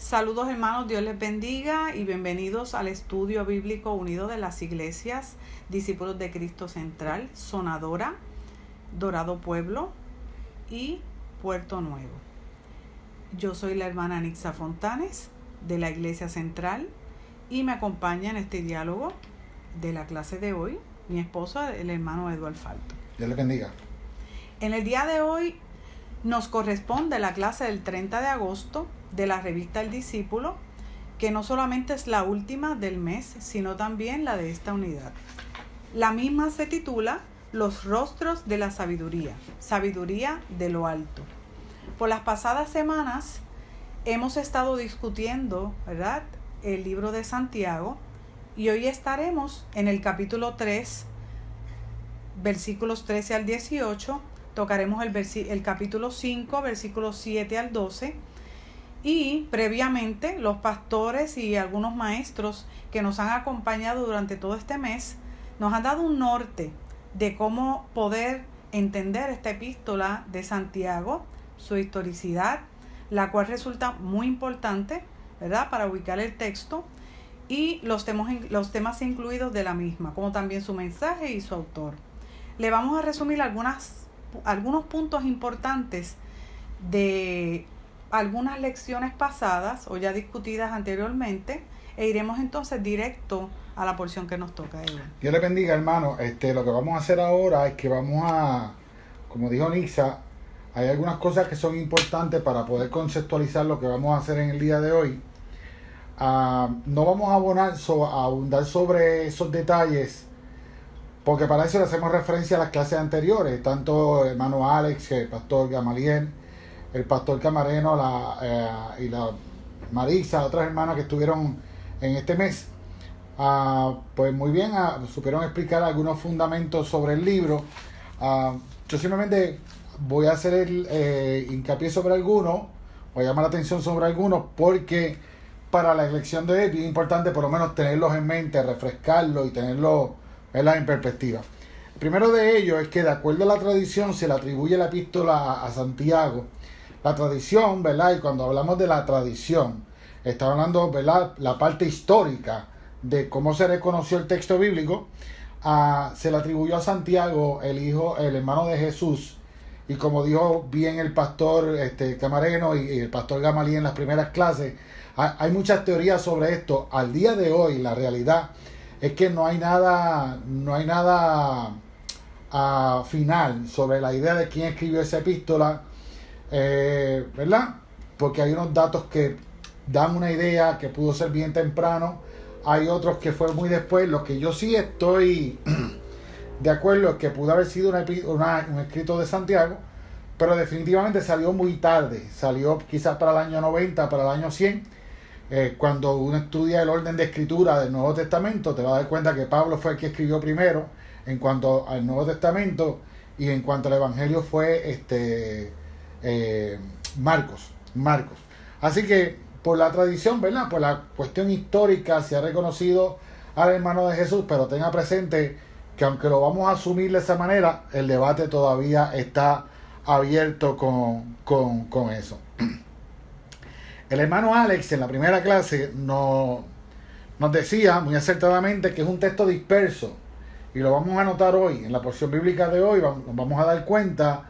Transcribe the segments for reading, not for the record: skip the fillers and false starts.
Saludos hermanos, Dios les bendiga y bienvenidos al estudio bíblico unido de las iglesias Discípulos de Cristo Central, Sonadora, Dorado Pueblo y Puerto Nuevo. Yo soy la hermana Nixa Fontanes de la Iglesia Central y me acompaña en este diálogo de la clase de hoy mi esposo, el hermano Eduardo Falto. Dios les bendiga. En el día de hoy nos corresponde la clase del 30 de agosto de la revista El Discípulo, que no solamente es la última del mes, sino también la de esta unidad. La misma se titula Los rostros de la sabiduría, sabiduría de lo alto. Por las pasadas semanas hemos estado discutiendo, ¿verdad?, el libro de Santiago, y hoy estaremos en el capítulo 3, versículos 13 al 18, tocaremos el capítulo 5, versículos 7 al 12, y previamente los pastores y algunos maestros que nos han acompañado durante todo este mes nos han dado un norte de cómo poder entender esta epístola de Santiago, su historicidad, la cual resulta muy importante, ¿verdad?, para ubicar el texto, y los temas incluidos de la misma, como también su mensaje y su autor. Le vamos a resumir algunos puntos importantes de algunas lecciones pasadas o ya discutidas anteriormente, e iremos entonces directo a la porción que nos toca. Dios les bendiga, hermano. Lo que vamos a hacer ahora es que vamos a, como dijo Nixa, hay algunas cosas que son importantes para poder conceptualizar lo que vamos a hacer en el día de hoy. No vamos a abundar sobre esos detalles, porque para eso le hacemos referencia a las clases anteriores, tanto el hermano Alex, el pastor Gamaliel, el pastor Camareno y la Marisa, otras hermanas que estuvieron en este mes. Pues muy bien, supieron explicar algunos fundamentos sobre el libro. Yo simplemente voy a hacer el hincapié sobre algunos, voy a llamar la atención sobre algunos, porque para la elección de hoy es bien importante por lo menos tenerlos en mente, refrescarlos y tenerlos en perspectiva. El primero de ellos es que, de acuerdo a la tradición, se le atribuye la epístola a Santiago. La tradición, ¿verdad? Y cuando hablamos de la tradición, está hablando, ¿verdad?, la parte histórica de cómo se reconoció el texto bíblico. Se le atribuyó a Santiago, el hermano de Jesús, y como dijo bien el pastor Camareno y el pastor Gamaliel en las primeras clases, hay muchas teorías sobre esto. Al día de hoy, la realidad es que no hay nada final sobre la idea de quién escribió esa epístola, ¿verdad? Porque hay unos datos que dan una idea que pudo ser bien temprano, hay otros que fue muy después. Lo que yo sí estoy de acuerdo es que pudo haber sido un escrito de Santiago, pero definitivamente salió muy tarde, salió quizás para el año 90, para el año 100. Cuando uno estudia el orden de escritura del Nuevo Testamento, te vas a dar cuenta que Pablo fue el que escribió primero en cuanto al Nuevo Testamento, y en cuanto al Evangelio fue Marcos. Así que por la tradición, ¿verdad?, por la cuestión histórica, se ha reconocido al hermano de Jesús, pero tenga presente que aunque lo vamos a asumir de esa manera, el debate todavía está abierto con eso. El hermano Alex en la primera clase nos decía muy acertadamente que es un texto disperso, y lo vamos a notar hoy en la porción bíblica de hoy. Nos vamos a dar cuenta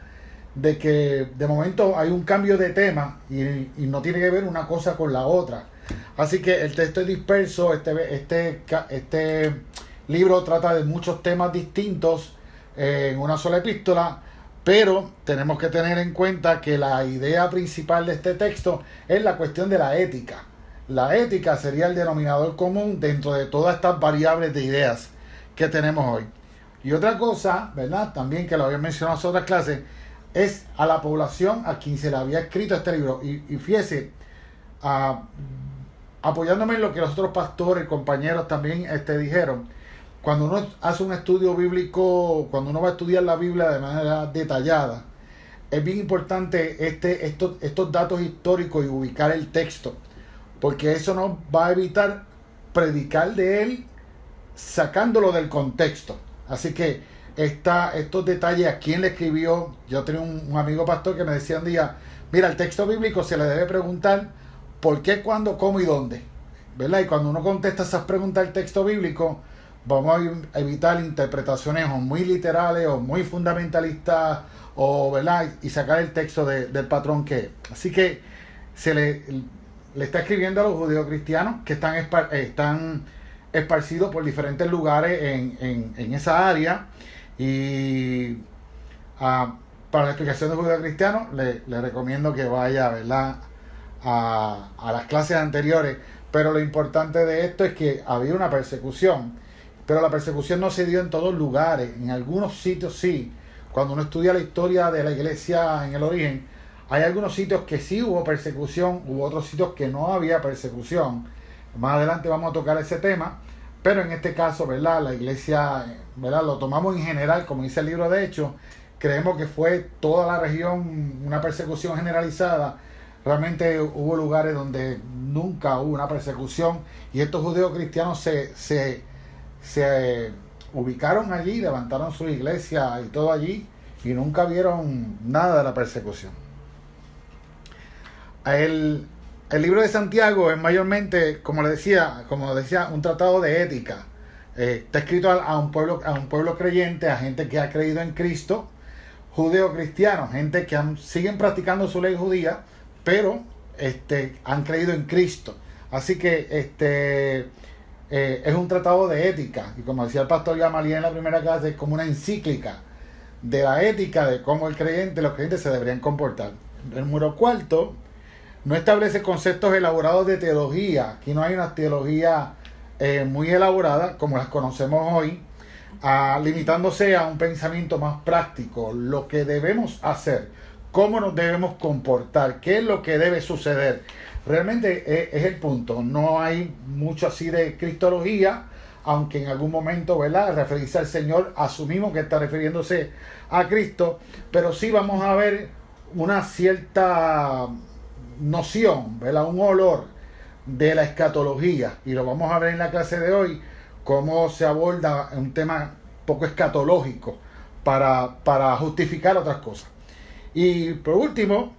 de que de momento hay un cambio de tema y no tiene que ver una cosa con la otra. Así que el texto es disperso. Este libro trata de muchos temas distintos en una sola epístola, pero tenemos que tener en cuenta que la idea principal de este texto es la cuestión de la ética. La ética sería el denominador común dentro de todas estas variables de ideas que tenemos hoy. Y otra cosa, ¿verdad?, también que lo había mencionado en otras clases, es a la población a quien se le había escrito este libro. Y fíjese, apoyándome en lo que los otros pastores, compañeros también dijeron, cuando uno hace un estudio bíblico, cuando uno va a estudiar la Biblia de manera detallada, es bien importante estos datos históricos y ubicar el texto, porque eso nos va a evitar predicar de él sacándolo del contexto. Así que estos detalles, a quién le escribió. Yo tenía un amigo pastor que me decía un día, mira, el texto bíblico se le debe preguntar ¿por qué, cuándo, cómo y dónde? ¿Verdad? Y cuando uno contesta esas preguntas del texto bíblico, vamos a evitar interpretaciones o muy literales o muy fundamentalistas, o, ¿verdad? Y sacar el texto del patrón que es. Así que se le está escribiendo a los judíos cristianos que están esparcidos por diferentes lugares en esa área. Y para la explicación de judío cristiano le recomiendo que vaya, ¿verdad?, a las clases anteriores. Pero lo importante de esto es que había una persecución, pero la persecución no se dio en todos lugares. En algunos sitios sí. Cuando uno estudia la historia de la iglesia en el origen, hay algunos sitios que sí hubo persecución, hubo otros sitios que no había persecución. Más adelante vamos a tocar ese tema, pero en este caso, ¿verdad?, la iglesia, ¿verdad?, lo tomamos en general, como dice el libro de Hechos. Creemos que fue toda la región una persecución generalizada. Realmente hubo lugares donde nunca hubo una persecución, y estos judíos cristianos se ubicaron allí, levantaron su iglesia y todo allí, y nunca vieron nada de la persecución. El libro de Santiago es mayormente, como decía, un tratado de ética. Está escrito a un pueblo creyente, a gente que ha creído en Cristo, judeo-cristianos, gente que siguen practicando su ley judía, pero han creído en Cristo. Así que es un tratado de ética, y como decía el pastor Gamaliel en la primera clase, es como una encíclica de la ética de cómo los creyentes se deberían comportar. El número cuarto no establece conceptos elaborados de teología. Aquí no hay una teología muy elaborada como las conocemos hoy, limitándose a un pensamiento más práctico, lo que debemos hacer, cómo nos debemos comportar, qué es lo que debe suceder. Realmente es el punto. No hay mucho así de cristología, aunque en algún momento, ¿verdad?, referirse al Señor, asumimos que está refiriéndose a Cristo, pero sí vamos a ver una cierta noción, ¿verdad?, un olor de la escatología, y lo vamos a ver en la clase de hoy, cómo se aborda un tema poco escatológico para justificar otras cosas. Y por último,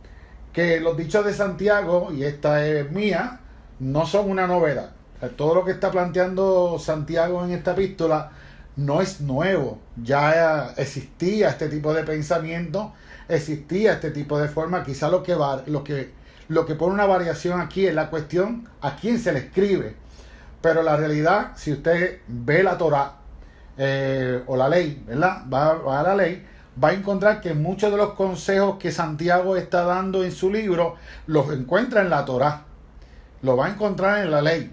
que los dichos de Santiago, y esta es mía, no son una novedad. Todo lo que está planteando Santiago en esta epístola no es nuevo. Ya existía este tipo de pensamiento, existía este tipo de forma. Quizá lo que pone una variación aquí es la cuestión a quién se le escribe. Pero la realidad, si usted ve la Torá o la ley, ¿verdad?, va a la ley, va a encontrar que muchos de los consejos que Santiago está dando en su libro los encuentra en la Torá, lo va a encontrar en la ley.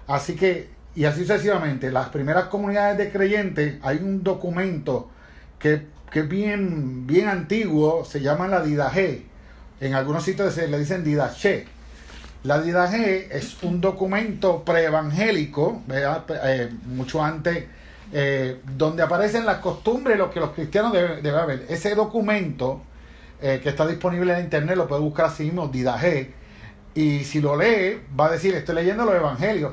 Así que, y así sucesivamente, las primeras comunidades de creyentes, hay un documento que es bien antiguo, se llama la Didaché. En algunos sitios se le dicen Didaché. La Didaché es un documento preevangélico, ¿verdad?, mucho antes, donde aparecen las costumbres, lo que los cristianos deben haber. Ese documento que está disponible en internet, lo puede buscar así mismo, Didaché, y si lo lee va a decir, estoy leyendo los evangelios,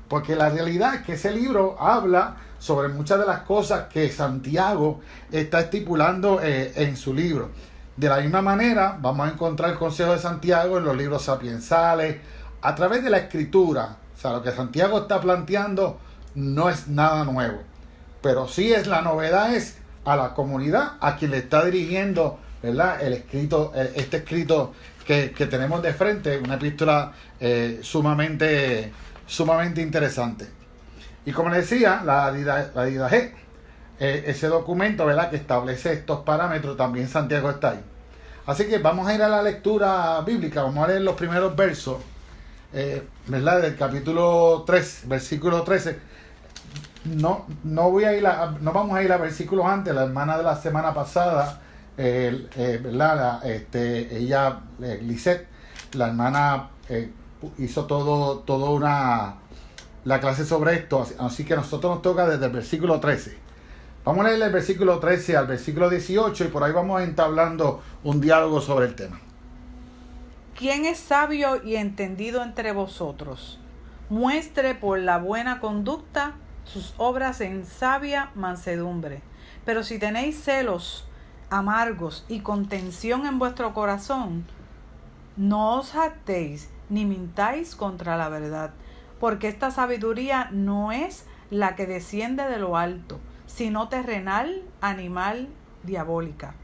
porque la realidad es que ese libro habla sobre muchas de las cosas que Santiago está estipulando en su libro. De la misma manera vamos a encontrar el consejo de Santiago en los libros sapiensales, a través de la escritura. O sea, lo que Santiago está planteando no es nada nuevo, pero sí es la novedad, es a la comunidad a quien le está dirigiendo, ¿verdad?, este escrito que tenemos de frente, una epístola sumamente interesante. Y como les decía, la Didaché, ese documento, ¿verdad?, que establece estos parámetros, también Santiago está ahí. Así que vamos a ir a la lectura bíblica, vamos a leer los primeros versos, ¿verdad?, del capítulo 3, versículo 13. No vamos a ir a versículos antes. La hermana de la semana pasada, ¿verdad?, ella, Lisette, la hermana, hizo la clase sobre esto, así que a nosotros nos toca desde el versículo 13. Vamos a leer el versículo 13 al versículo 18 y por ahí vamos entablando un diálogo sobre el tema. ¿Quién es sabio y entendido entre vosotros? Muestre por la buena conducta sus obras en sabia mansedumbre. Pero si tenéis celos amargos y contención en vuestro corazón, no os jactéis ni mintáis contra la verdad, porque esta sabiduría no es la que desciende de lo alto, sino terrenal, animal, diabólica.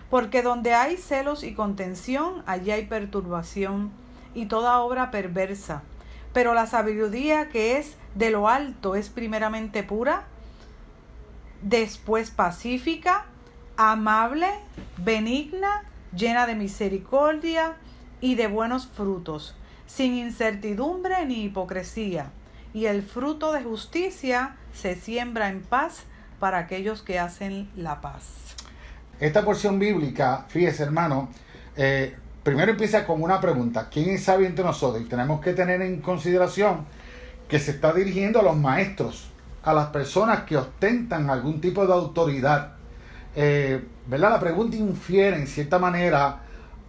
Porque donde hay celos y contención, allí hay perturbación y toda obra perversa. Pero la sabiduría que es de lo alto es primeramente pura, después pacífica, amable, benigna, llena de misericordia y de buenos frutos, sin incertidumbre ni hipocresía. Y el fruto de justicia se siembra en paz para aquellos que hacen la paz. Esta porción bíblica, fíjese hermano, primero empieza con una pregunta: ¿quién es sabio entre nosotros? Y tenemos que tener en consideración que se está dirigiendo a los maestros, a las personas que ostentan algún tipo de autoridad. ¿Verdad? La pregunta infiere en cierta manera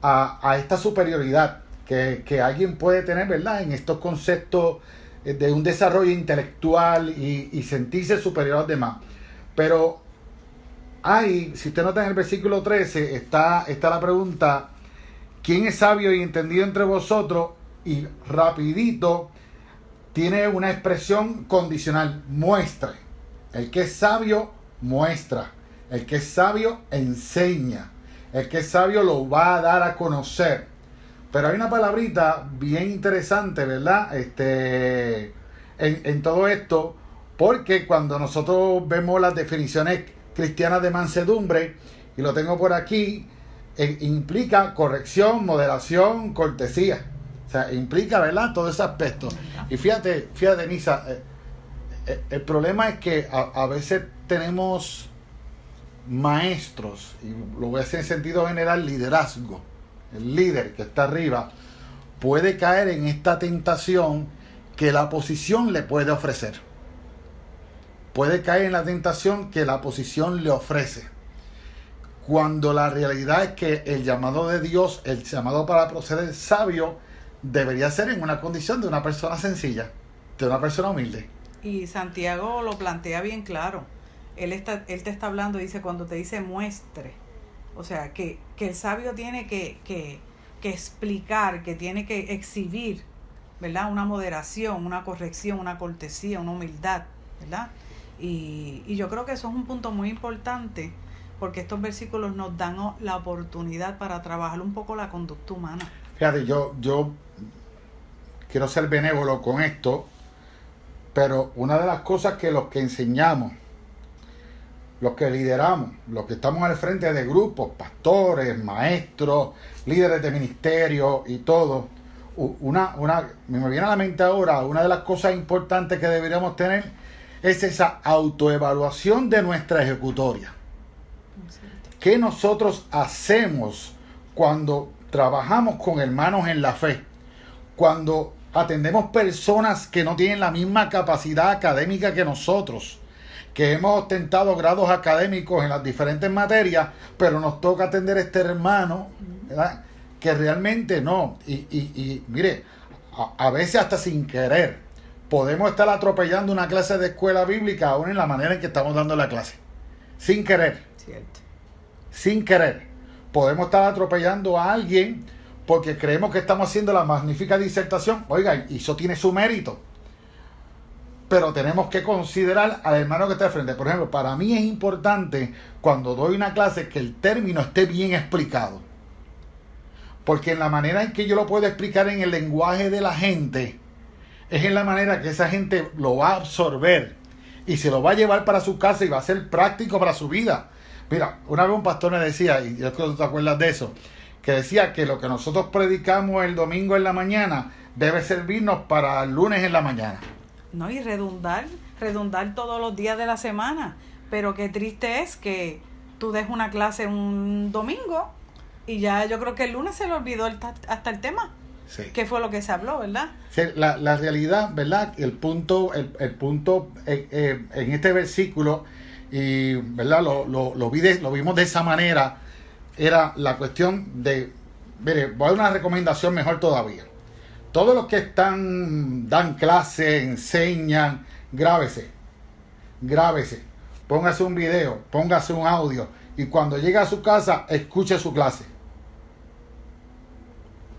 a esta superioridad que alguien puede tener, ¿verdad?, en estos conceptos de un desarrollo intelectual y sentirse superior a los demás. Pero si usted nota en el versículo 13, está la pregunta: ¿quién es sabio y entendido entre vosotros? Y rapidito tiene una expresión condicional: muestre. El que es sabio muestra. El que es sabio enseña. El que es sabio lo va a dar a conocer. Pero hay una palabrita bien interesante, ¿verdad? En todo esto, porque cuando nosotros vemos las definiciones cristianas de mansedumbre, y lo tengo por aquí, implica corrección, moderación, cortesía. O sea, implica, ¿verdad?, todo ese aspecto. Y fíjate, Nisa, el problema es que a veces tenemos maestros, y lo voy a hacer en sentido general, liderazgo. El líder que está arriba puede caer en esta tentación que la posición le puede ofrecer. Puede caer en la tentación que la posición le ofrece. Cuando la realidad es que el llamado de Dios, el llamado para proceder sabio, debería ser en una condición de una persona sencilla, de una persona humilde. Y Santiago lo plantea bien claro. Él te está hablando, dice, cuando te dice muestre. O sea, que el sabio tiene que explicar, que tiene que exhibir, ¿verdad?, una moderación, una corrección, una cortesía, una humildad, ¿verdad? Y yo creo que eso es un punto muy importante, porque estos versículos nos dan la oportunidad para trabajar un poco la conducta humana. Fíjate, yo quiero ser benévolo con esto, pero una de las cosas que los que enseñamos, los que lideramos, los que estamos al frente de grupos, pastores, maestros, líderes de ministerio y todo, me viene a la mente ahora, una de las cosas importantes que deberíamos tener es esa autoevaluación de nuestra ejecutoria. ¿Qué nosotros hacemos cuando trabajamos con hermanos en la fe? Cuando atendemos personas que no tienen la misma capacidad académica que nosotros, que hemos ostentado grados académicos en las diferentes materias, pero nos toca atender a este hermano, ¿verdad?, que realmente no. Y mire, a veces hasta sin querer, podemos estar atropellando una clase de escuela bíblica aún en la manera en que estamos dando la clase. Sin querer. Cierto. Sin querer. Podemos estar atropellando a alguien porque creemos que estamos haciendo la magnífica disertación. Oiga, y eso tiene su mérito. Pero tenemos que considerar al hermano que está al frente. Por ejemplo, para mí es importante cuando doy una clase que el término esté bien explicado. Porque en la manera en que yo lo puedo explicar en el lenguaje de la gente, es en la manera que esa gente lo va a absorber y se lo va a llevar para su casa y va a ser práctico para su vida. Mira, una vez un pastor me decía, y yo creo que tú te acuerdas de eso, que decía que lo que nosotros predicamos el domingo en la mañana debe servirnos para el lunes en la mañana. No, y redundar todos los días de la semana. Pero qué triste es que tú des una clase un domingo y ya yo creo que el lunes se le olvidó hasta el tema. Sí. ¿Qué fue lo que se habló, verdad? Sí, la realidad, ¿verdad? El punto en este versículo, y ¿verdad? Lo vimos de esa manera, era la cuestión de, mire, voy a dar una recomendación mejor todavía. Todos los que dan clases, enseñan, grábese, póngase un video, póngase un audio, y cuando llegue a su casa, escuche su clase.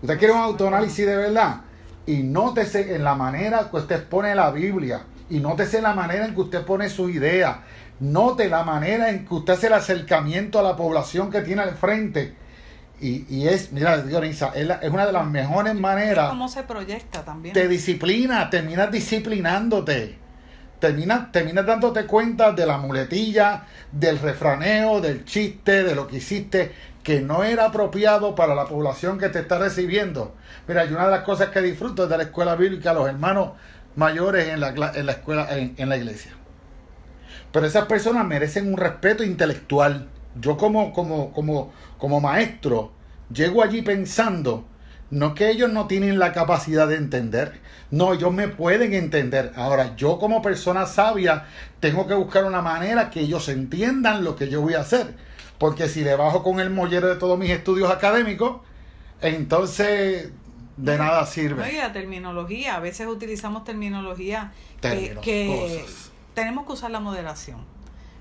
¿Usted quiere un autoanálisis de verdad? Y nótese en la manera que usted pone la Biblia. Y nótese la manera en que usted pone su idea. Note la manera en que usted hace el acercamiento a la población que tiene al frente. Y es, mira, Dionisa, es una de las mejores maneras. Cómo se proyecta también. Te disciplina, terminas disciplinándote. Terminas dándote cuenta de la muletilla, del refraneo, del chiste, de lo que hiciste, que no era apropiado para la población que te está recibiendo. Mira, y una de las cosas que disfruto es de la escuela bíblica, los hermanos mayores en la escuela, en la iglesia. Pero esas personas merecen un respeto intelectual. Yo como maestro, llego allí pensando, no que ellos no tienen la capacidad de entender, no, ellos me pueden entender. Ahora, yo como persona sabia, tengo que buscar una manera que ellos entiendan lo que yo voy a hacer. Porque si le bajo con el mollero de todos mis estudios académicos, entonces de nada sirve. Oye, la terminología, a veces utilizamos terminología que tenemos que usar la moderación.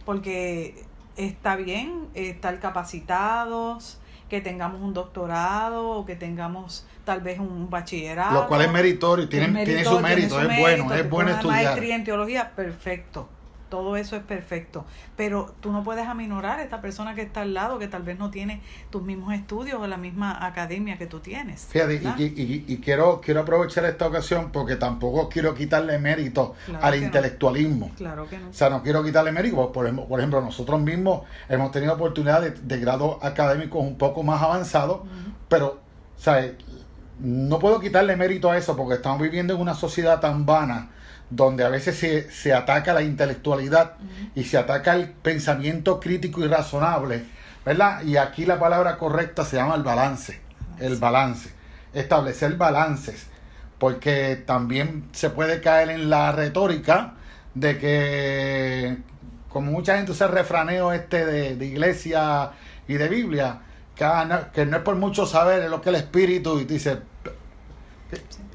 Porque está bien estar capacitados, que tengamos un doctorado o que tengamos tal vez un bachillerato. Lo cual es meritorio, tiene su mérito, es bueno estudiar. Maestría en teología, perfecto. Todo eso es perfecto. Pero tú no puedes aminorar a esta persona que está al lado, que tal vez no tiene tus mismos estudios o la misma academia que tú tienes. Fíjate, y quiero aprovechar esta ocasión porque tampoco quiero quitarle mérito al intelectualismo. No. Claro que no. O sea, no quiero quitarle mérito. Por ejemplo, nosotros mismos hemos tenido oportunidad de grados académicos un poco más avanzados, pero, ¿sabes? No puedo quitarle mérito a eso porque estamos viviendo en una sociedad tan vana donde a veces se ataca la intelectualidad y se ataca el pensamiento crítico y razonable, ¿verdad? Y aquí la palabra correcta se llama el balance. El balance. Establecer balances. Porque también se puede caer en la retórica de que, como mucha gente usa el refraneo de iglesia y de Biblia, que no es por mucho saber, es lo que el espíritu, y dice...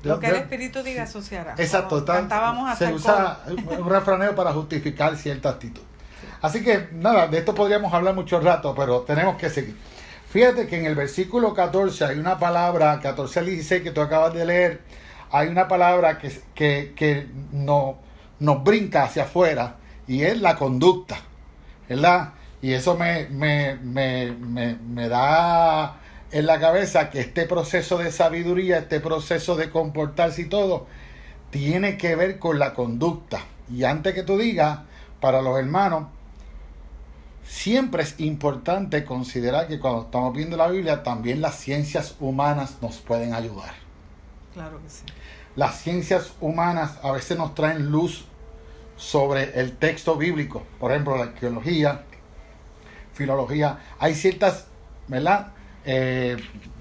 Lo que el espíritu diga asociará. Exacto, cantábamos hasta se usa un refraneo para justificar cierta actitud. Así que nada, de esto podríamos hablar mucho rato, pero tenemos que seguir. Fíjate que en el versículo 14 hay una palabra, 14 al 16 que tú acabas de leer, hay una palabra que nos brinca hacia afuera y es la conducta, ¿verdad? Y eso me da en la cabeza que este proceso de sabiduría, este proceso de comportarse y todo, tiene que ver con la conducta. Y antes que tú digas, para los hermanos, siempre es importante considerar que cuando estamos viendo la Biblia, también las ciencias humanas nos pueden ayudar. Claro que sí. Las ciencias humanas a veces nos traen luz sobre el texto bíblico. Por ejemplo, la arqueología, filología. Hay ciertas, ¿verdad?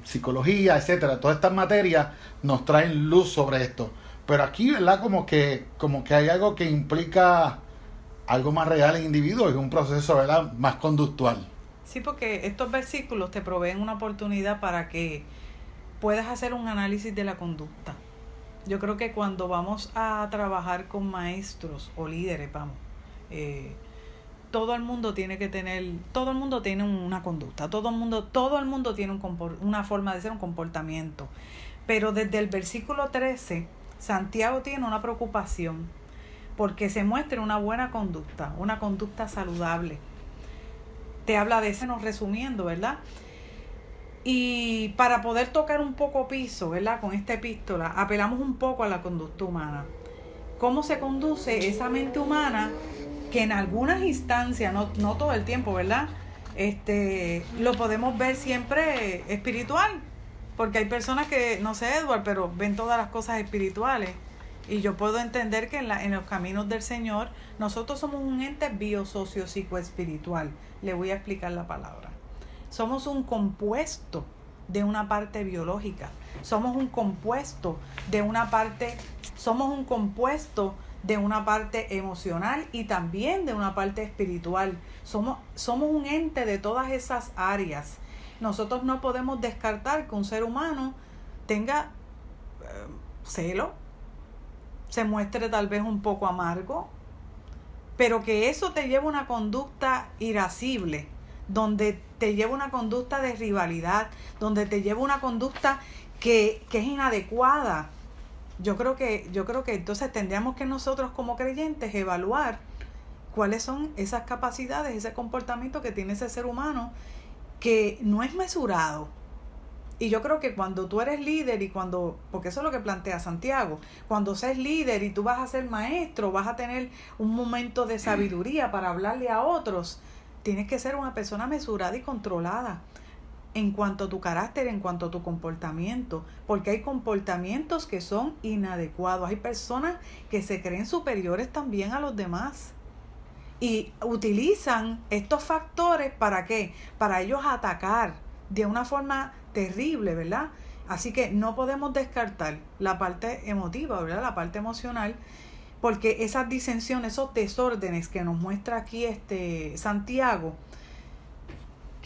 Psicología, etcétera, todas estas materias nos traen luz sobre esto, pero aquí, ¿verdad? Como que hay algo que implica algo más real en individuos, es un proceso, ¿verdad?, más conductual. Sí, porque estos versículos te proveen una oportunidad para que puedas hacer un análisis de la conducta. Yo creo que cuando vamos a trabajar con maestros o líderes, todo el mundo tiene una conducta, todo el mundo tiene una forma de ser, un comportamiento. Pero desde el versículo 13, Santiago tiene una preocupación porque se muestre una buena conducta, una conducta saludable. Te habla de eso, resumiendo, ¿verdad? Y para poder tocar un poco piso, ¿verdad? Con esta epístola, apelamos un poco a la conducta humana. ¿Cómo se conduce esa mente humana que en algunas instancias, no todo el tiempo, ¿verdad? Lo podemos ver siempre espiritual, porque hay personas que, no sé, Edward, pero ven todas las cosas espirituales, y yo puedo entender que en los caminos del Señor nosotros somos un ente biosociopsicoespiritual. Le voy a explicar la palabra. Somos un compuesto de una parte biológica, somos un compuesto de una parte emocional y también de una parte espiritual. Somos un ente de todas esas áreas. Nosotros no podemos descartar que un ser humano tenga celo, se muestre tal vez un poco amargo, pero que eso te lleve a una conducta irascible, donde te lleva una conducta de rivalidad, donde te lleva una conducta que es inadecuada Yo creo que entonces tendríamos que nosotros como creyentes evaluar cuáles son esas capacidades, ese comportamiento que tiene ese ser humano que no es mesurado. Y yo creo que cuando tú eres líder porque eso es lo que plantea Santiago, cuando seas líder y tú vas a ser maestro, vas a tener un momento de sabiduría para hablarle a otros, tienes que ser una persona mesurada y controlada en cuanto a tu carácter, en cuanto a tu comportamiento, porque hay comportamientos que son inadecuados, hay personas que se creen superiores también a los demás y utilizan estos factores ¿para qué? Para ellos atacar de una forma terrible, ¿verdad? Así que no podemos descartar la parte emotiva, ¿verdad? La parte emocional, porque esas disensiones, esos desórdenes que nos muestra aquí Santiago,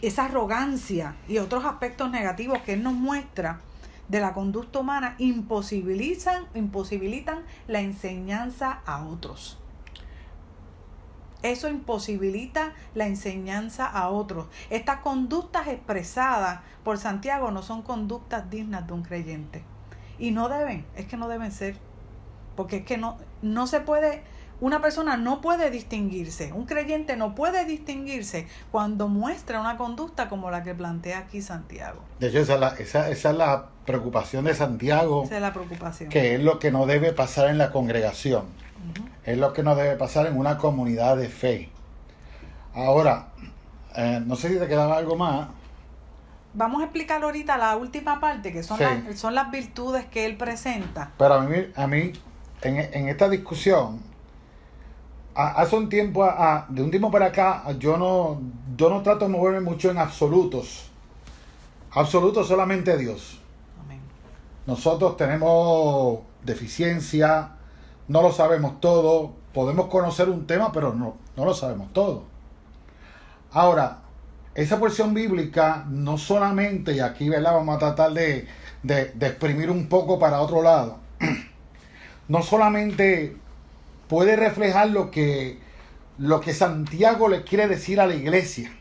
esa arrogancia y otros aspectos negativos que él nos muestra de la conducta humana imposibilitan la enseñanza a otros. Eso imposibilita la enseñanza a otros. Estas conductas expresadas por Santiago no son conductas dignas de un creyente. Y no deben ser. Porque es que no se puede, una persona no puede distinguirse, un creyente no puede distinguirse cuando muestra una conducta como la que plantea aquí Santiago. De hecho, esa es la preocupación de Santiago. Esa es la preocupación. Que es lo que no debe pasar en la congregación. Uh-huh. Es lo que no debe pasar en una comunidad de fe. Ahora, no sé si te quedaba algo más. Vamos a explicar ahorita la última parte, que son, sí, son las virtudes que él presenta. Pero a mí en esta discusión, hace un tiempo, de un tiempo para acá, yo no trato de moverme mucho en absolutos. Absolutos solamente Dios. Amén. Nosotros tenemos deficiencia, no lo sabemos todo, podemos conocer un tema, pero no lo sabemos todo. Ahora, esa porción bíblica no solamente, y aquí, ¿verdad?, vamos a tratar de exprimir un poco para otro lado, no solamente puede reflejar lo que Santiago le quiere decir a la iglesia.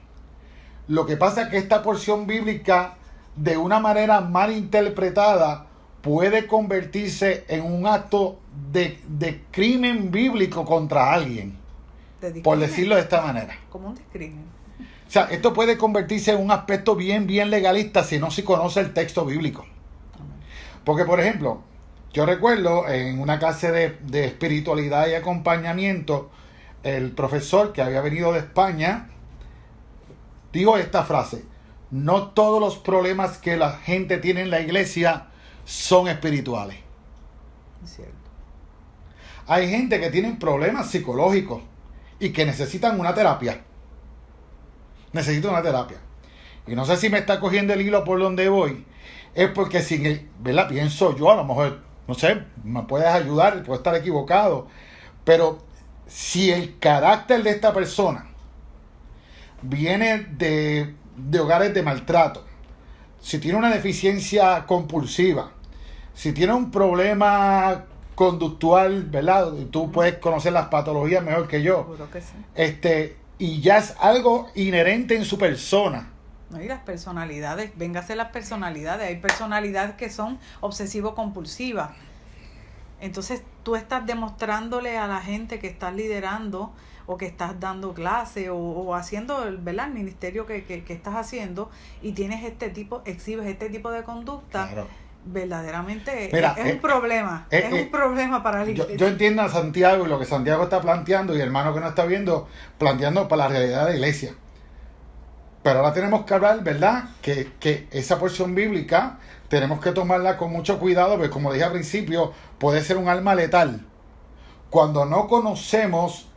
Lo que pasa es que esta porción bíblica, de una manera mal interpretada, puede convertirse en un acto de crimen bíblico contra alguien, por decirlo de esta manera. Como un descrimen. O sea, esto puede convertirse en un aspecto bien legalista si no se conoce el texto bíblico. Porque, por ejemplo, yo recuerdo en una clase de espiritualidad y acompañamiento, el profesor que había venido de España dijo esta frase: no todos los problemas que la gente tiene en la iglesia son espirituales. Es cierto. Hay gente que tiene problemas psicológicos y que necesitan una terapia. Necesitan una terapia. Y no sé si me está cogiendo el hilo por donde voy. Es porque sin el, ¿verdad?, pienso yo, a lo mejor, no sé, me puedes ayudar, puedo estar equivocado. Pero si el carácter de esta persona viene de hogares de maltrato, si tiene una deficiencia compulsiva, si tiene un problema conductual, ¿verdad? Tú puedes conocer las patologías mejor que yo. Seguro que sí. Y ya es algo inherente en su persona. No, y las personalidades, véngase las personalidades. Hay personalidades que son obsesivo-compulsivas. Entonces tú estás demostrándole a la gente que estás liderando o que estás dando clase o haciendo, ¿verdad?, el ministerio que estás haciendo, y tienes exhibes este tipo de conducta. Claro. Verdaderamente mira, es un problema. Es un problema para la iglesia. Yo entiendo a Santiago y lo que Santiago está planteando, y el hermano que no está viendo, planteando para la realidad de la iglesia. Pero ahora tenemos que hablar, ¿verdad?, que esa porción bíblica tenemos que tomarla con mucho cuidado, porque como dije al principio, puede ser un arma letal. Cuando no conocemos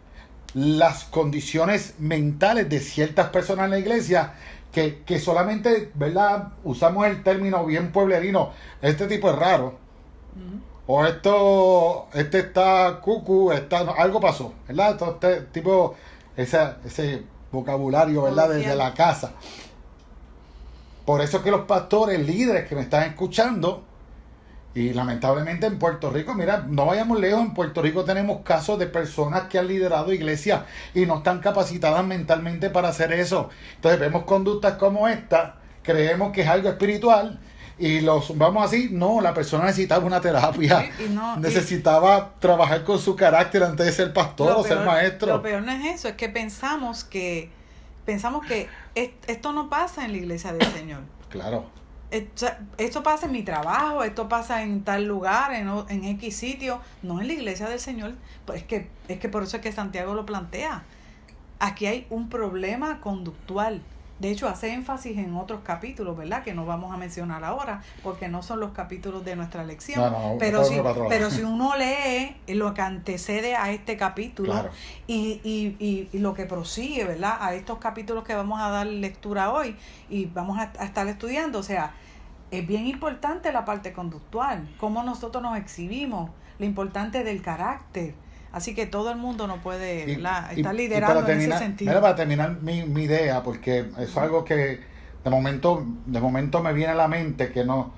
las condiciones mentales de ciertas personas en la iglesia, que solamente, ¿verdad?, usamos el término bien pueblerino: este tipo es raro. Uh-huh. O este está cucu, algo pasó, ¿verdad? Este tipo, ese vocabulario, ¿verdad?, desde la casa. Por eso es que los pastores, líderes que me están escuchando, y lamentablemente en Puerto Rico, mira, no vayamos lejos, en Puerto Rico tenemos casos de personas que han liderado iglesias y no están capacitadas mentalmente para hacer eso. Entonces vemos conductas como esta, creemos que es algo espiritual, y los vamos así. No, la persona necesitaba una terapia, necesitaba trabajar con su carácter antes de ser pastor o ser maestro. Lo peor no es eso, es que pensamos que esto no pasa en la iglesia del Señor. Claro. Esto pasa en mi trabajo, esto pasa en tal lugar, en X sitio, no en la iglesia del Señor. Pues es que por eso es que Santiago lo plantea. Aquí hay un problema conductual. De hecho, hace énfasis en otros capítulos, ¿verdad? Que no vamos a mencionar ahora, porque no son los capítulos de nuestra lección. Pero si uno lee lo que antecede a este capítulo, claro, y lo que prosigue, ¿verdad? A estos capítulos que vamos a dar lectura hoy y vamos a estar estudiando, o sea, es bien importante la parte conductual, cómo nosotros nos exhibimos, lo importante del carácter. Así que todo el mundo no puede estar liderando en ese sentido. Para terminar mi idea, porque es algo que de momento me viene a la mente, que no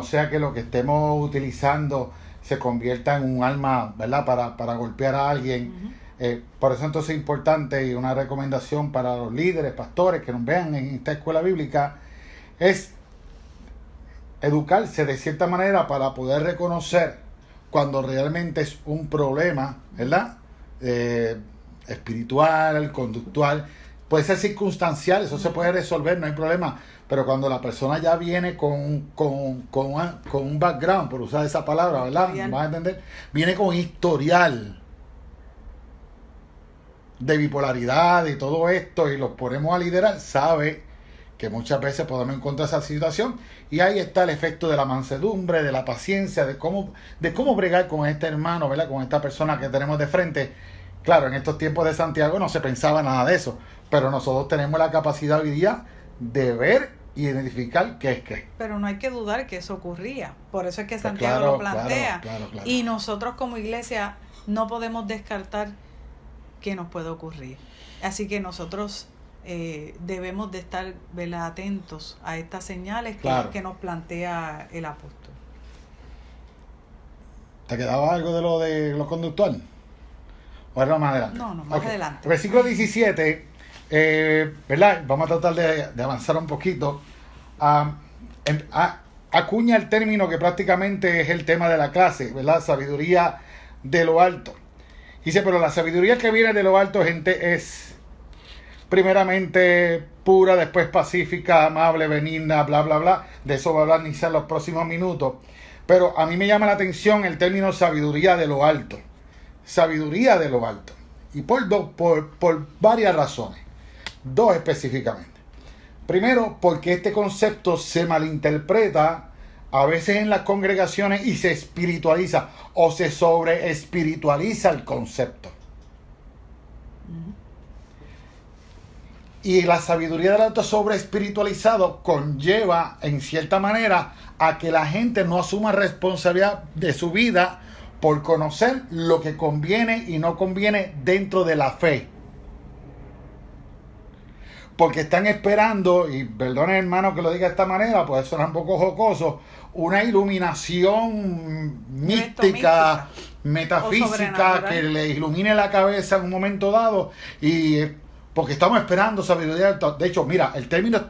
sea que lo que estemos utilizando se convierta en un arma, ¿verdad? Para golpear a alguien. Uh-huh. Por eso entonces es importante, y una recomendación para los líderes, pastores que nos vean en esta escuela bíblica, es educarse de cierta manera para poder reconocer cuando realmente es un problema, ¿verdad? Espiritual, conductual, puede ser circunstancial, eso se puede resolver, no hay problema, pero cuando la persona ya viene con un background, por usar esa palabra, ¿verdad? ¿Vas a entender? Viene con historial de bipolaridad y todo esto, y los ponemos a liderar, sabe que muchas veces podemos encontrar esa situación, y ahí está el efecto de la mansedumbre, de la paciencia, de cómo bregar con este hermano, ¿verdad? Con esta persona que tenemos de frente. Claro, en estos tiempos de Santiago no se pensaba nada de eso, pero nosotros tenemos la capacidad hoy día de ver y identificar qué es qué. Pero no hay que dudar que eso ocurría, por eso es que Santiago lo plantea, claro. Y nosotros como iglesia no podemos descartar que nos puede ocurrir, así que nosotros debemos de estar, ¿verdad?, atentos a estas señales que nos plantea el apóstol. ¿Te quedaba algo de lo conductual? ¿O era más adelante? No, más adelante. Versículo 17, ¿verdad? Vamos a tratar de avanzar un poquito. Acuña el término que prácticamente es el tema de la clase, ¿verdad? Sabiduría de lo alto. Dice, pero la sabiduría que viene de lo alto, gente, es primeramente pura, después pacífica, amable, benigna, bla, bla, bla. De eso va a hablar Nisa en los próximos minutos. Pero a mí me llama la atención el término sabiduría de lo alto. Sabiduría de lo alto. Y por varias razones. Dos específicamente. Primero, porque este concepto se malinterpreta a veces en las congregaciones y se espiritualiza o se sobre espiritualiza el concepto. Y la sabiduría del alto sobre espiritualizado conlleva, en cierta manera, a que la gente no asuma responsabilidad de su vida por conocer lo que conviene y no conviene dentro de la fe. Porque están esperando, y perdonen hermano que lo diga de esta manera, puede sonar un poco jocoso, una iluminación mística, metafísica, que le ilumine la cabeza en un momento dado, y porque estamos esperando sabiduría. De hecho, mira, el término es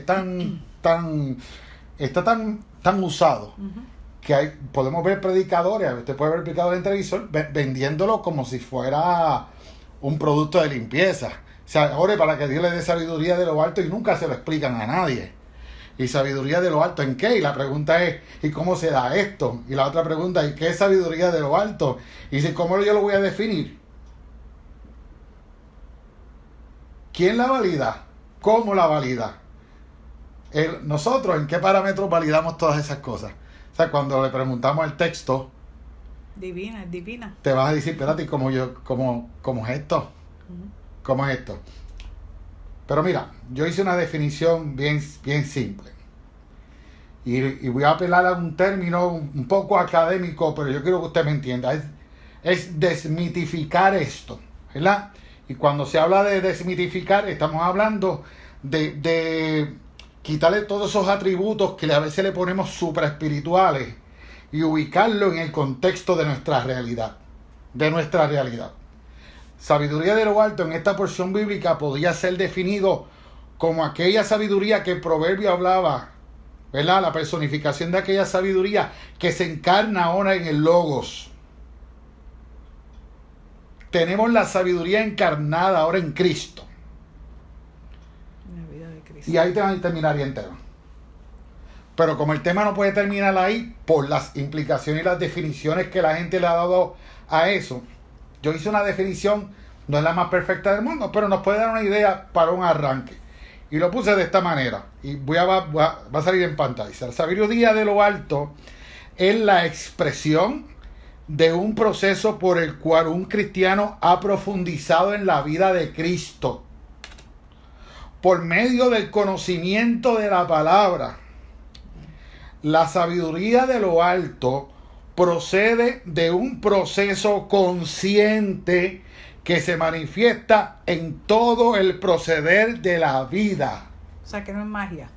tan usado, uh-huh, que podemos ver predicadores, usted puede ver predicadores en televisor vendiéndolo como si fuera un producto de limpieza. O sea, ore para que Dios le dé sabiduría de lo alto, y nunca se lo explican a nadie. ¿Y sabiduría de lo alto en qué? Y la pregunta es, ¿y cómo se da esto? Y la otra pregunta, ¿y qué es sabiduría de lo alto? Y dice, ¿cómo yo lo voy a definir? ¿Quién la valida? ¿Cómo la valida? Nosotros, ¿en qué parámetros validamos todas esas cosas? O sea, cuando le preguntamos el texto, divina, te vas a decir, espérate, ¿cómo es esto? Uh-huh. ¿Cómo es esto? Pero mira, yo hice una definición bien simple. Y voy a apelar a un término un poco académico, pero yo quiero que usted me entienda. Es desmitificar esto, ¿verdad? Y cuando se habla de desmitificar, estamos hablando de quitarle todos esos atributos que a veces le ponemos supra espirituales y ubicarlo en el contexto de nuestra realidad. Sabiduría de lo alto en esta porción bíblica podría ser definido como aquella sabiduría que el proverbio hablaba ¿verdad? La personificación de aquella sabiduría que se encarna ahora en el Logos. Tenemos la sabiduría encarnada ahora en Cristo. En la vida de Cristo. Y ahí terminaría el tema. Pero como el tema no puede terminar ahí por las implicaciones y las definiciones que la gente le ha dado a eso, yo hice una definición, no es la más perfecta del mundo, pero nos puede dar una idea para un arranque. Y lo puse de esta manera, y va a salir en pantalla. La sabiduría de lo alto es la expresión de un proceso por el cual un cristiano ha profundizado en la vida de Cristo por medio del conocimiento de la palabra. La sabiduría de lo alto procede de un proceso consciente que se manifiesta en todo el proceder de la vida. O sea, que no es magia.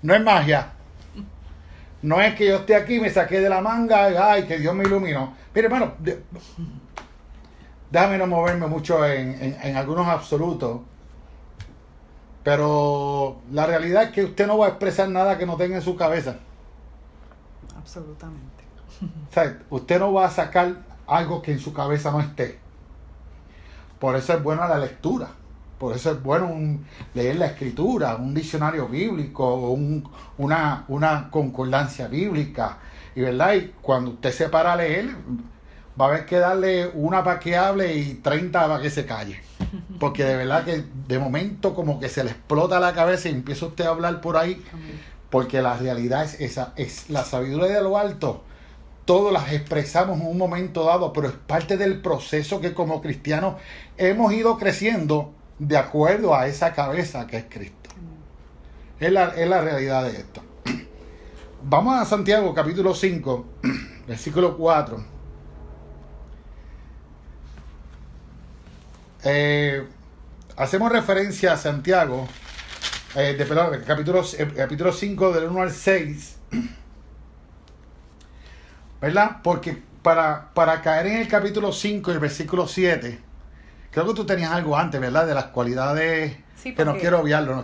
No es magia. No es que yo esté aquí, me saqué de la manga, ay, que Dios me iluminó. Mire, hermano, déjame no moverme mucho en algunos absolutos. Pero la realidad es que usted no va a expresar nada que no tenga en su cabeza. Absolutamente. O sea, usted no va a sacar algo que en su cabeza no esté. Por eso es bueno la lectura. Por eso es bueno leer la escritura, un diccionario bíblico, una concordancia bíblica. Y verdad, y cuando usted se para a leer, va a haber que darle una para que hable y 30 para que se calle. Porque de verdad que de momento como que se le explota la cabeza y empieza usted a hablar por ahí. Porque la realidad es esa, es la sabiduría de lo alto. Todos las expresamos en un momento dado, pero es parte del proceso que como cristianos hemos ido creciendo de acuerdo a esa cabeza que es Cristo. Es la realidad de esto. Vamos a Santiago capítulo 5, versículo 4. Hacemos referencia a Santiago, capítulo 5 del 1 al 6. ¿Verdad? Porque para caer en el capítulo 5 y el versículo 7, creo que tú tenías algo antes, ¿verdad? De las cualidades, sí, que no quiero obviarlo.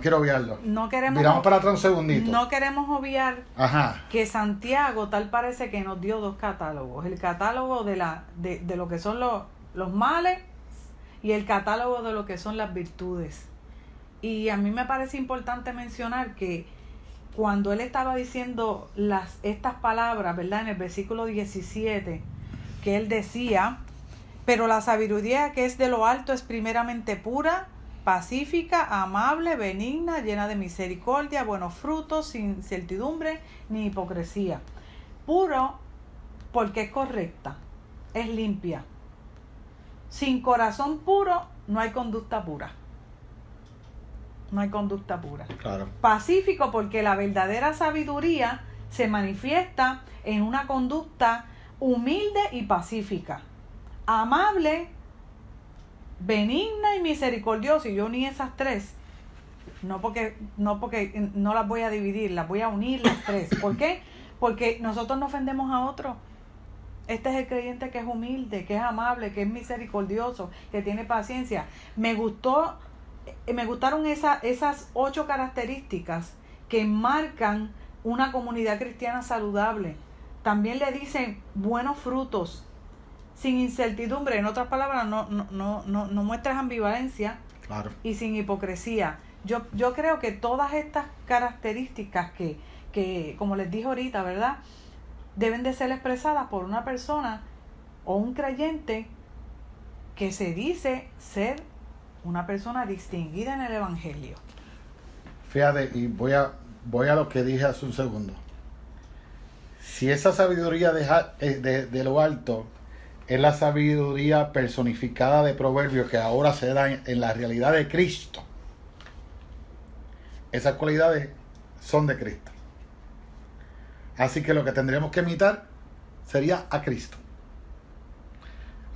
No queremos, miramos para atrás un segundito. No queremos obviar Ajá. que Santiago tal parece que nos dio dos catálogos. El catálogo de lo que son los males y el catálogo de lo que son las virtudes. Y a mí me parece importante mencionar que cuando él estaba diciendo estas palabras, ¿verdad? En el versículo 17, que él decía, pero la sabiduría que es de lo alto es primeramente pura, pacífica, amable, benigna, llena de misericordia, buenos frutos, sin certidumbre ni hipocresía. Puro porque es correcta, es limpia. Sin corazón puro no hay conducta pura. No hay conducta pura. Claro. Pacífico porque la verdadera sabiduría se manifiesta en una conducta humilde y pacífica. Amable, benigna y misericordiosa. Y yo uní esas tres. No porque no las voy a dividir, las voy a unir las tres. ¿Por qué? Porque nosotros no ofendemos a otro. Este es el creyente que es humilde, que es amable, que es misericordioso, que tiene paciencia. Me gustaron esas 8 características que marcan una comunidad cristiana saludable. También le dicen buenos frutos, sin incertidumbre. En otras palabras, no muestras ambivalencia. Claro. Y sin hipocresía. Yo creo que todas estas características que, como les dije ahorita, ¿verdad?, deben de ser expresadas por una persona o un creyente que se dice ser una persona distinguida en el Evangelio. Fíjate, y voy a lo que dije hace un segundo. Si esa sabiduría de lo alto es la sabiduría personificada de Proverbios que ahora se da en la realidad de Cristo, esas cualidades son de Cristo. Así que lo que tendríamos que imitar sería a Cristo.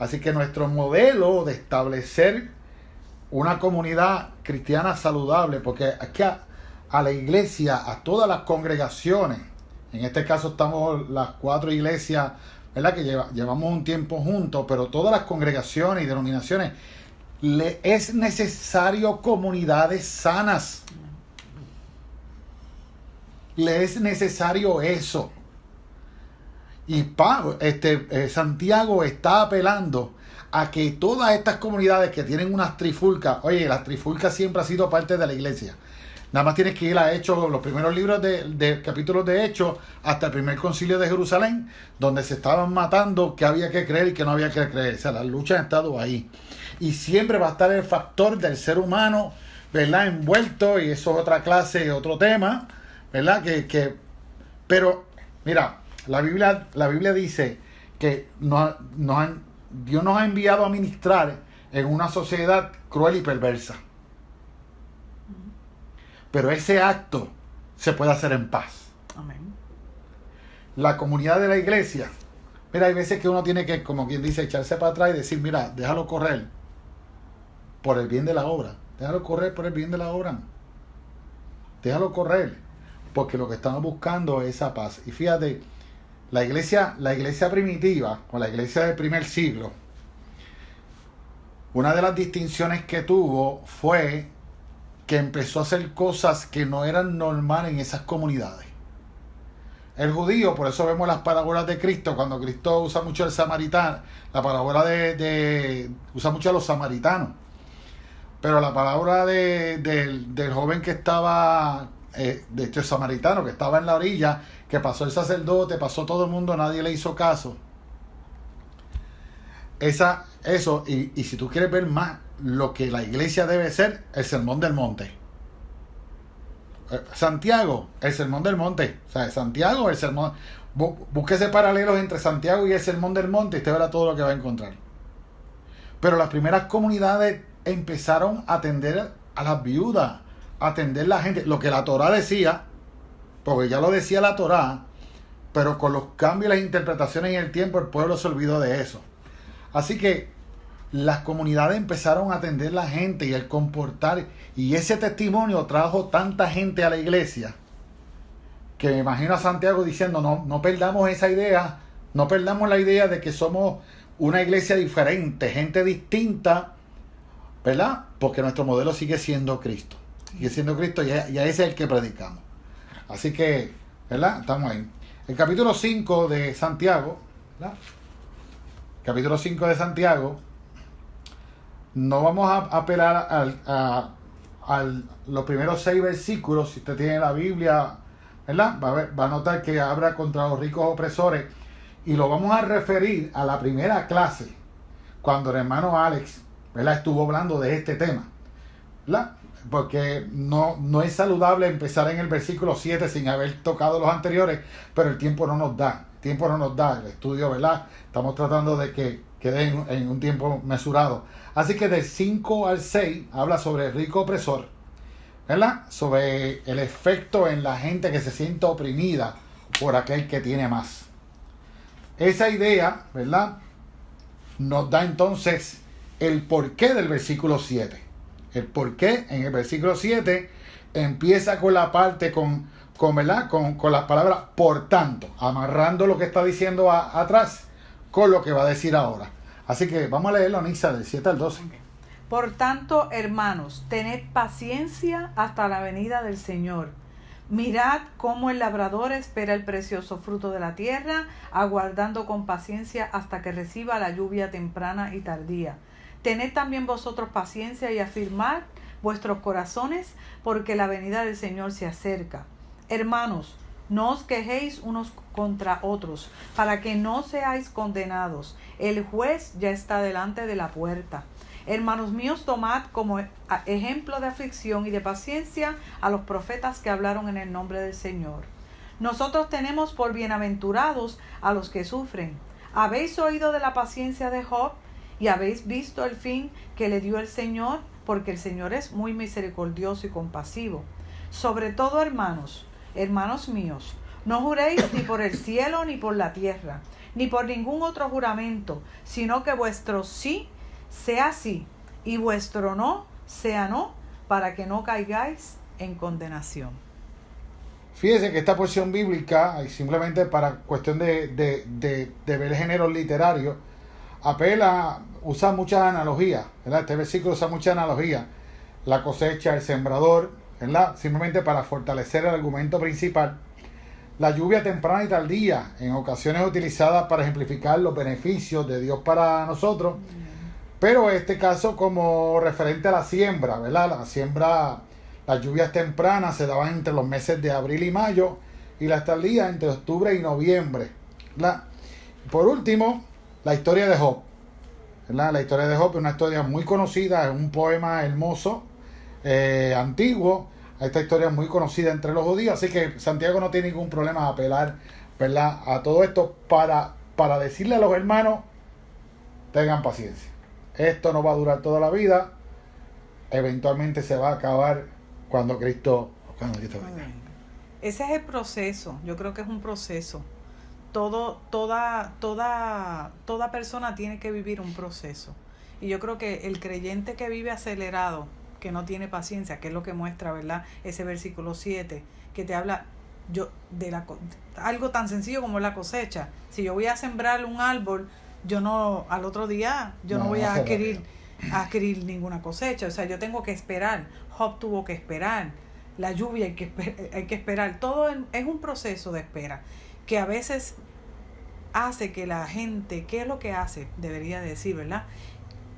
Así que nuestro modelo de establecer una comunidad cristiana saludable, porque aquí a la iglesia, a todas las congregaciones, en este caso estamos las 4 iglesias, ¿verdad?, que llevamos un tiempo juntos, pero todas las congregaciones y denominaciones, es necesario comunidades sanas. Le es necesario eso. Y Santiago está apelando a que todas estas comunidades que tienen unas trifulcas, oye, las trifulcas siempre ha sido parte de la iglesia. Nada más tienes que ir a Hechos, los primeros libros de capítulos de Hechos, hasta el primer concilio de Jerusalén, donde se estaban matando qué había que creer y qué no había que creer. O sea, las luchas han estado ahí. Y siempre va a estar el factor del ser humano, ¿verdad? Envuelto, y eso es otra clase, otro tema, ¿verdad? Pero, mira, la Biblia dice que Dios nos ha enviado a ministrar en una sociedad cruel y perversa. Pero ese acto se puede hacer en paz. Amén. La comunidad de la iglesia, mira, hay veces que uno tiene que, como quien dice, echarse para atrás y decir, mira, déjalo correr por el bien de la obra. Déjalo correr por el bien de la obra. Déjalo correr, porque lo que estamos buscando es esa paz. Y fíjate, la iglesia primitiva, o la iglesia del primer siglo, una de las distinciones que tuvo fue que empezó a hacer cosas que no eran normales en esas comunidades. El judío, por eso vemos las parábolas de Cristo, cuando Cristo usa mucho el samaritano, la parábola usa mucho a los samaritanos. Pero la parábola del joven que estaba, de este samaritano, que estaba en la orilla, que pasó el sacerdote, pasó todo el mundo, nadie le hizo caso. Y si tú quieres ver más lo que la iglesia debe ser, el sermón del monte. Santiago, el sermón del monte. O sea, Santiago, el sermón. Búsquese paralelos entre Santiago y el sermón del monte y usted verá todo lo que va a encontrar. Pero las primeras comunidades empezaron a atender a las viudas, a atender a la gente. Lo que la Torá decía, porque ya lo decía la Torá, pero con los cambios, las interpretaciones y el tiempo, el pueblo se olvidó de eso. Así que las comunidades empezaron a atender a la gente y el comportar, y ese testimonio trajo tanta gente a la iglesia, que me imagino a Santiago diciendo, no perdamos esa idea, no perdamos la idea de que somos una iglesia diferente, gente distinta, ¿verdad? Porque nuestro modelo sigue siendo Cristo. Sigue siendo Cristo y ese es el que predicamos. Así que, ¿verdad? Estamos ahí. El capítulo 5 de Santiago, ¿verdad? Capítulo 5 de Santiago, no vamos a apelar a los primeros 6 versículos. Si usted tiene la Biblia, ¿verdad? Va a notar que habla contra los ricos opresores, y lo vamos a referir a la primera clase, cuando el hermano Alex, ¿verdad?, estuvo hablando de este tema, ¿verdad? Porque no es saludable empezar en el versículo 7 sin haber tocado los anteriores, pero el tiempo no nos da. El estudio, ¿verdad? Estamos tratando de que quede en un tiempo mesurado. Así que del 5 al 6 habla sobre el rico opresor, ¿verdad? Sobre el efecto en la gente que se siente oprimida por aquel que tiene más. Esa idea, ¿verdad?, nos da entonces el porqué del versículo 7. El porqué en el versículo 7 empieza con la parte con las palabras por tanto, amarrando lo que está diciendo atrás con lo que va a decir ahora. Así que vamos a leerlo, Nisa, del 7 al 12. Por tanto, hermanos, tened paciencia hasta la venida del Señor. Mirad cómo el labrador espera el precioso fruto de la tierra, aguardando con paciencia hasta que reciba la lluvia temprana y tardía. Tened también vosotros paciencia y afirmad vuestros corazones, porque la venida del Señor se acerca. Hermanos, no os quejéis unos contra otros, para que no seáis condenados. El juez ya está delante de la puerta. Hermanos míos, tomad como ejemplo de aflicción y de paciencia a los profetas que hablaron en el nombre del Señor. Nosotros tenemos por bienaventurados a los que sufren. ¿Habéis oído de la paciencia de Job? ¿Y habéis visto el fin que le dio el Señor? Porque el Señor es muy misericordioso y compasivo. Sobre todo, hermanos míos, no juréis ni por el cielo ni por la tierra, ni por ningún otro juramento, sino que vuestro sí sea sí y vuestro no sea no, para que no caigáis en condenación. Fíjese que esta porción bíblica, y simplemente para cuestión de ver géneros literarios, usa muchas analogías, ¿verdad? Este versículo usa muchas analogías. La cosecha, el sembrador, ¿verdad? Simplemente para fortalecer el argumento principal. La lluvia temprana y tardía, en ocasiones utilizada para ejemplificar los beneficios de Dios para nosotros, pero en este caso como referente a la siembra, ¿verdad? La siembra, las lluvias tempranas se daban entre los meses de abril y mayo, y las tardías entre octubre y noviembre, ¿verdad? Por último, la historia de Job, ¿verdad? La historia de Job es una historia muy conocida, es un poema hermoso, antiguo. Esta historia es muy conocida entre los judíos, así que Santiago no tiene ningún problema a apelar, ¿verdad?, a todo esto para decirle a los hermanos: tengan paciencia. Esto no va a durar toda la vida. Eventualmente se va a acabar cuando Cristo venga. Ese es el proceso. Yo creo que es un proceso. Toda persona tiene que vivir un proceso. Y yo creo que el creyente que vive acelerado, que no tiene paciencia, que es lo que muestra, ¿verdad?, ese versículo 7, que te habla algo tan sencillo como la cosecha. Si yo voy a sembrar un árbol, al otro día no voy a adquirir ninguna cosecha. O sea, yo tengo que esperar. Job tuvo que esperar. La lluvia hay que esperar. Todo es un proceso de espera, que a veces hace que la gente, ¿qué es lo que hace? Debería decir, ¿verdad?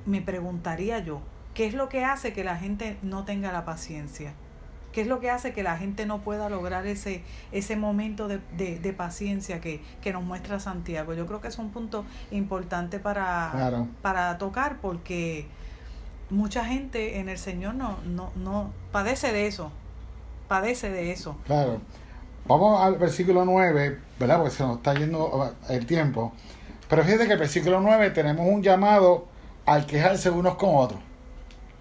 Me preguntaría yo, ¿qué es lo que hace que la gente no tenga la paciencia? ¿Qué es lo que hace que la gente no pueda lograr ese momento de paciencia que nos muestra Santiago? Yo creo que es un punto importante para tocar, porque mucha gente en el Señor no padece de eso. Claro. Vamos al versículo 9, ¿verdad? Porque se nos está yendo el tiempo. Pero fíjate que el versículo 9 tenemos un llamado al quejarse unos con otros.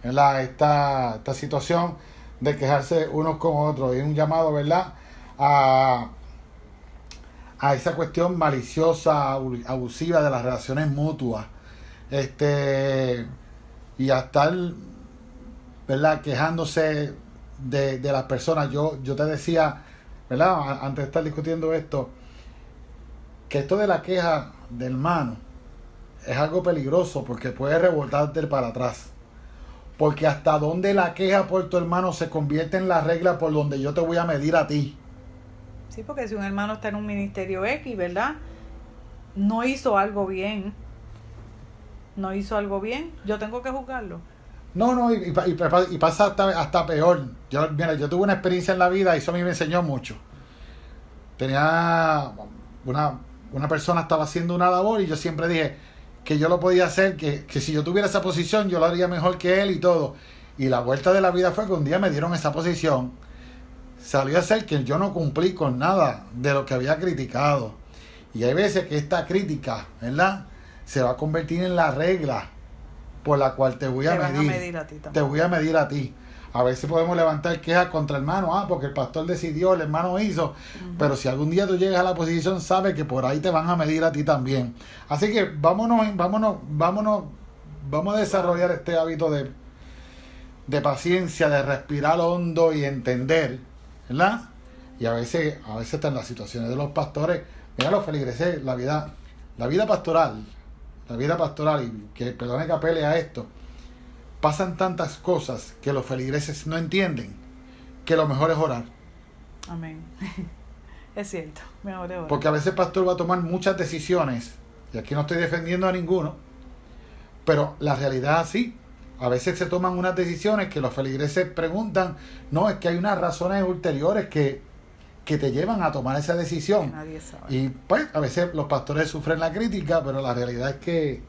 ¿Verdad? Esta situación de quejarse unos con otros. Y un llamado, ¿verdad?, a esa cuestión maliciosa, abusiva de las relaciones mutuas. Y a estar, ¿verdad?, quejándose de las personas. Yo te decía, ¿verdad?, antes de estar discutiendo esto, que esto de la queja del hermano es algo peligroso, porque puede rebotarte para atrás. Porque hasta donde la queja por tu hermano se convierte en la regla por donde yo te voy a medir a ti. Sí, porque si un hermano está en un ministerio X, ¿verdad?, no hizo algo bien, yo tengo que juzgarlo. No, y pasa hasta peor. Yo tuve una experiencia en la vida y eso a mí me enseñó mucho. Tenía una persona estaba haciendo una labor y yo siempre dije que yo lo podía hacer, que si yo tuviera esa posición yo lo haría mejor que él y todo. Y la vuelta de la vida fue que un día me dieron esa posición. Salió a ser que yo no cumplí con nada de lo que había criticado. Y hay veces que esta crítica, ¿verdad?, se va a convertir en la regla por la cual te voy a medir. Te voy a medir a ti. A veces podemos levantar quejas contra el hermano, porque el pastor decidió, el hermano hizo, pero si algún día tú llegas a la posición, sabes que por ahí te van a medir a ti también. Así que vamos a desarrollar este hábito de paciencia, de respirar hondo y entender, ¿verdad? Y a veces hasta en las situaciones de los pastores, mira, los feligreses, la vida pastoral, y que perdone que apele a esto, pasan tantas cosas que los feligreses no entienden, que lo mejor es orar. Amén. Es cierto, mejor es orar. Porque a veces el pastor va a tomar muchas decisiones, y aquí no estoy defendiendo a ninguno, pero la realidad es así. A veces se toman unas decisiones que los feligreses preguntan, no, es que hay unas razones ulteriores que te llevan a tomar esa decisión. Que nadie sabe. Y pues a veces los pastores sufren la crítica, pero la realidad es que,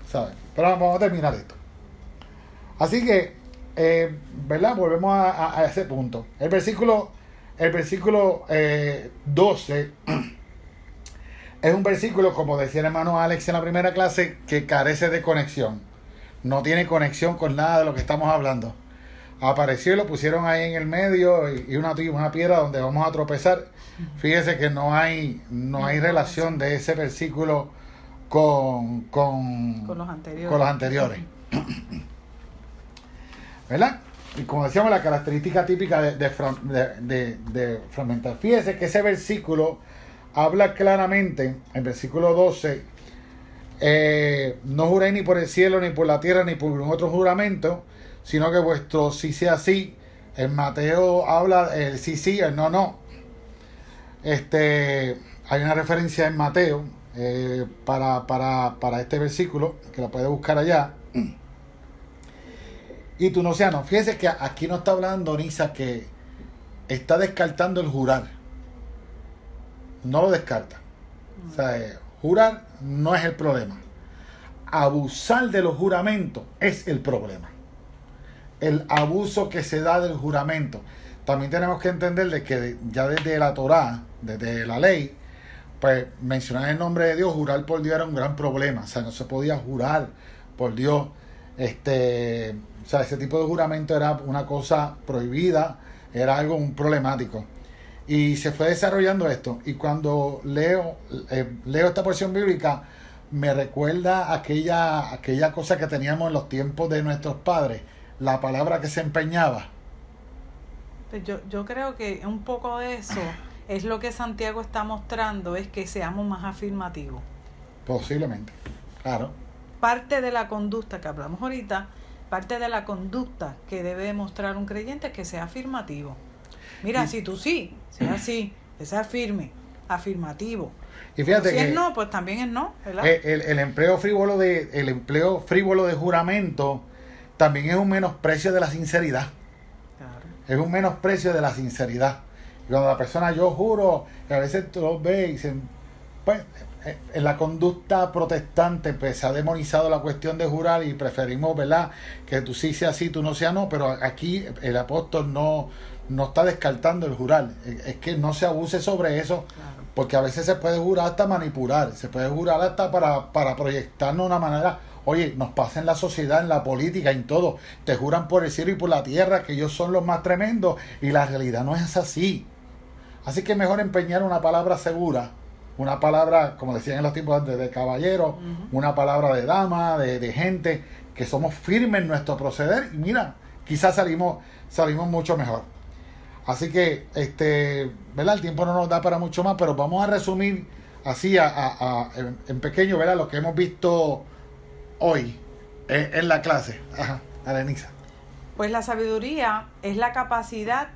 ¿sabes? Pero vamos a terminar esto. Así que, ¿verdad? Volvemos a ese punto. El versículo 12 es un versículo, como decía el hermano Alex en la primera clase, que carece de conexión. No tiene conexión con nada de lo que estamos hablando. Apareció y lo pusieron ahí en el medio y una piedra donde vamos a tropezar. Fíjese que no hay relación de ese versículo con los anteriores. ¿Verdad? Y como decíamos, la característica típica de fragmentar. Fíjese que ese versículo habla claramente, en versículo 12, no juréis ni por el cielo, ni por la tierra, ni por ningún otro juramento, sino que vuestro sí sea sí En Mateo habla el sí, el no. Hay una referencia en Mateo para este versículo, que la puedes buscar allá. Y tú no seas, no. Fíjese que aquí no está hablando Nisa que está descartando el jurar. No lo descarta. O sea, jurar no es el problema. Abusar de los juramentos es el problema. El abuso que se da del juramento. También tenemos que entender de que ya desde la Torá, desde la ley, pues mencionar el nombre de Dios, jurar por Dios era un gran problema. O sea, no se podía jurar por Dios. O sea, ese tipo de juramento era una cosa prohibida, era algo problemático. Y se fue desarrollando esto. Y cuando leo esta porción bíblica, me recuerda aquella cosa que teníamos en los tiempos de nuestros padres, la palabra que se empeñaba. Pues yo creo que un poco de eso es lo que Santiago está mostrando, es que seamos más afirmativos. Posiblemente, claro. Parte de la conducta que hablamos ahorita, parte de la conducta que debe mostrar un creyente es que sea afirmativo. Mira, si tú sí, sea así, que sea firme, afirmativo. Y fíjate si que es no, pues también es no, ¿verdad? El empleo frívolo de juramento también es un menosprecio de la sinceridad. Claro. Es un menosprecio de la sinceridad. Y cuando la persona, yo juro, que a veces tú lo ves y dicen, pues, en la conducta protestante pues se ha demonizado la cuestión de jurar y preferimos, ¿verdad?, que tú sí seas sí, tú no seas no, pero aquí el apóstol no está descartando el jurar. Es que no se abuse sobre eso, claro, porque a veces se puede jurar hasta manipular, se puede jurar hasta para proyectarnos de una manera. Oye, nos pasa en la sociedad, en la política, en todo. Te juran por el cielo y por la tierra que ellos son los más tremendos y la realidad no es así. Así que mejor empeñar una palabra segura, una palabra, como decían en los tiempos antes, de caballero, una palabra de dama, de gente, que somos firmes en nuestro proceder y mira, quizás salimos mucho mejor. Así que, ¿verdad? El tiempo no nos da para mucho más, pero vamos a resumir así en pequeño, ¿verdad?, lo que hemos visto hoy en la clase. Ajá, Alenisa. Pues la sabiduría es la capacidad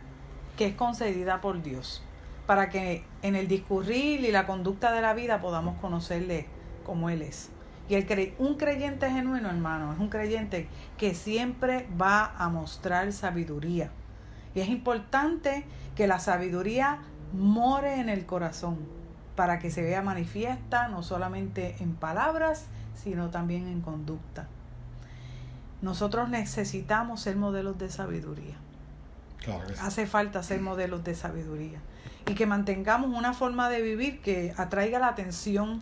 que es concedida por Dios para que en el discurrir y la conducta de la vida podamos conocerle como Él es. Y un creyente genuino, hermano, es un creyente que siempre va a mostrar sabiduría. Y es importante que la sabiduría more en el corazón para que se vea manifiesta no solamente en palabras, sino también en conducta. Nosotros necesitamos ser modelos de sabiduría. Claro que sí. Hace falta ser modelos de sabiduría. Y que mantengamos una forma de vivir que atraiga la atención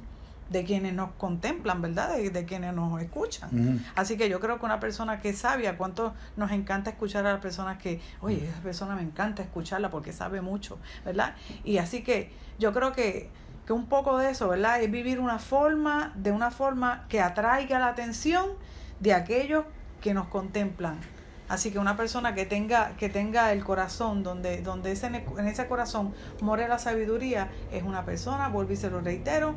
de quienes nos contemplan, ¿verdad? De quienes nos escuchan. Uh-huh. Así que yo creo que una persona que es sabia, ¿cuánto nos encanta escuchar a las personas que, oye, esa persona me encanta escucharla porque sabe mucho, ¿verdad? Y así que yo creo que un poco de eso, ¿verdad?, es vivir de una forma que atraiga la atención de aquellos que nos contemplan. Así que una persona que tenga el corazón, donde en ese corazón more la sabiduría, es una persona, vuelvo y se lo reitero,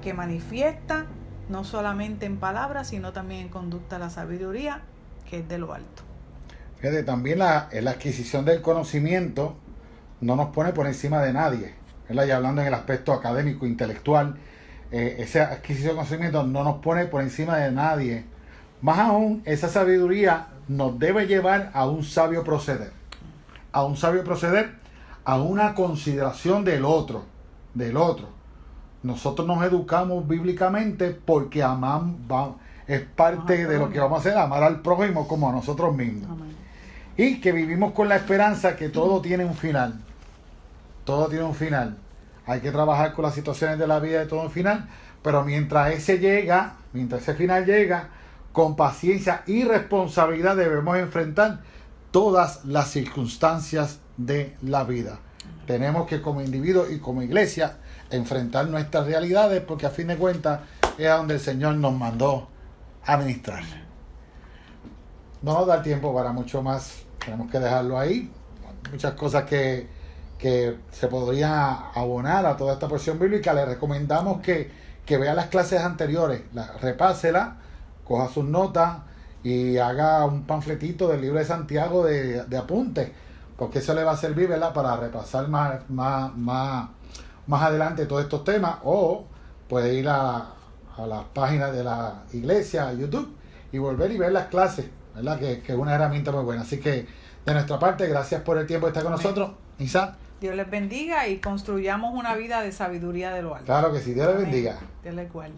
que manifiesta no solamente en palabras, sino también en conducta la sabiduría, que es de lo alto. Fíjate, también la adquisición del conocimiento no nos pone por encima de nadie, ¿verdad? Y hablando en el aspecto académico, intelectual, esa adquisición de conocimiento no nos pone por encima de nadie. Más aún, esa sabiduría nos debe llevar a un sabio proceder. A un sabio proceder, a una consideración del otro. Nosotros nos educamos bíblicamente porque es parte de lo que vamos a hacer, amar al prójimo como a nosotros mismos. Amén. Y que vivimos con la esperanza que todo tiene un final. Todo tiene un final. Hay que trabajar con las situaciones de la vida de todo un final, pero mientras ese final llega, con paciencia y responsabilidad debemos enfrentar todas las circunstancias de la vida. Tenemos que, como individuos y como iglesia, enfrentar nuestras realidades, porque a fin de cuentas es a donde el Señor nos mandó a ministrar. No nos da tiempo para mucho más, tenemos que dejarlo ahí. Muchas cosas que se podrían abonar a toda esta porción bíblica. Le recomendamos que vea las clases anteriores, repásela, coja sus notas y haga un panfletito del libro de Santiago de apuntes porque eso le va a servir, ¿verdad? Para repasar más adelante todos estos temas, o puede ir a las páginas de la iglesia, a YouTube, y volver y ver las clases, ¿verdad? Que es una herramienta muy buena. Así que de nuestra parte, gracias por el tiempo de estar con nosotros. Isa. Dios les bendiga y construyamos una vida de sabiduría de lo alto. Claro que sí, Dios les bendiga. Dios les guarde.